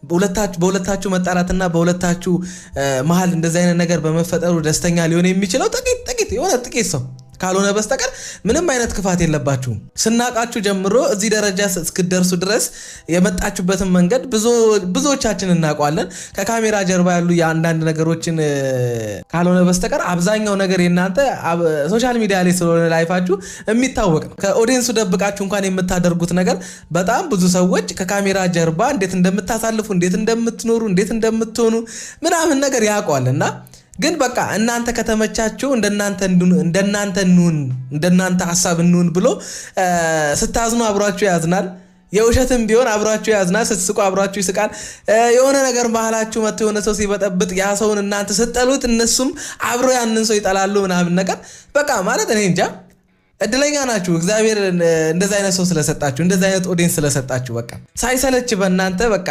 በሁለታችሁ መጣላትና በሁለታችሁ መሃል እንደዚህ አይነት ነገር በመፈጠሩ ደስተኛ ሊሆን የሚችለው ጥቂት ሰው ካልሆነ በስተቀር ምንም አይነት ክፋት የለባችሁም። ስናቃችሁ ጀምሮ እዚህ ደረጃ እስክደርሱ ድረስ የመጣችሁበትን መንገድ ብዙዎቻችን እናውቃለን። ከካሜራ ጀርባ ያሉ የአንዳንድ ነገሮችን ካልሆነ በስተቀር አብዛኛው ነገር የናንተ ሶሻል ሚዲያ ላይ ስለሆነ ላይፋችሁ የሚታወቅ ነው። ከኦዲየንሱ ደብቃችሁ እንኳን የምታደርጉት ነገር በጣም ብዙ ሰዎች ከካሜራ ጀርባ እንዴት እንደምታሳልፉ፣ እንዴት እንደምትኖሩ፣ እንዴት እንደምትሆኑ ምናምን ነገር ያውቃልና ግን በቃ እናንተ ከተመቻችሁ እንደናንተ ሐሳብ እንሁን ብሎ ስታዝኑ አብሯችሁ ያዝናል። የውሸትም ቢሆን አብሯችሁ ያዝናል። ስትስቁ አብሯችሁ ይስቃል። የሆነ ነገር ባህላችሁ መጥቶ የሆነ ሰው ሲበጠብጥ ያ ሰውን እናንተ ስትጠሉት እነሱም አብሮ ያንን ሰው ይጠላሉ ምናምን ነገር በቃ ማለት እኔ እንጃ። እድለኛ ናችሁ እግዚአብሔር እንደዛ አይነት ሰው ስለሰጣችሁ፣ እንደዛ አይነት ኦዲየንስ ስለሰጣችሁ። በቃ ሳይሰለች በእናንተ በቃ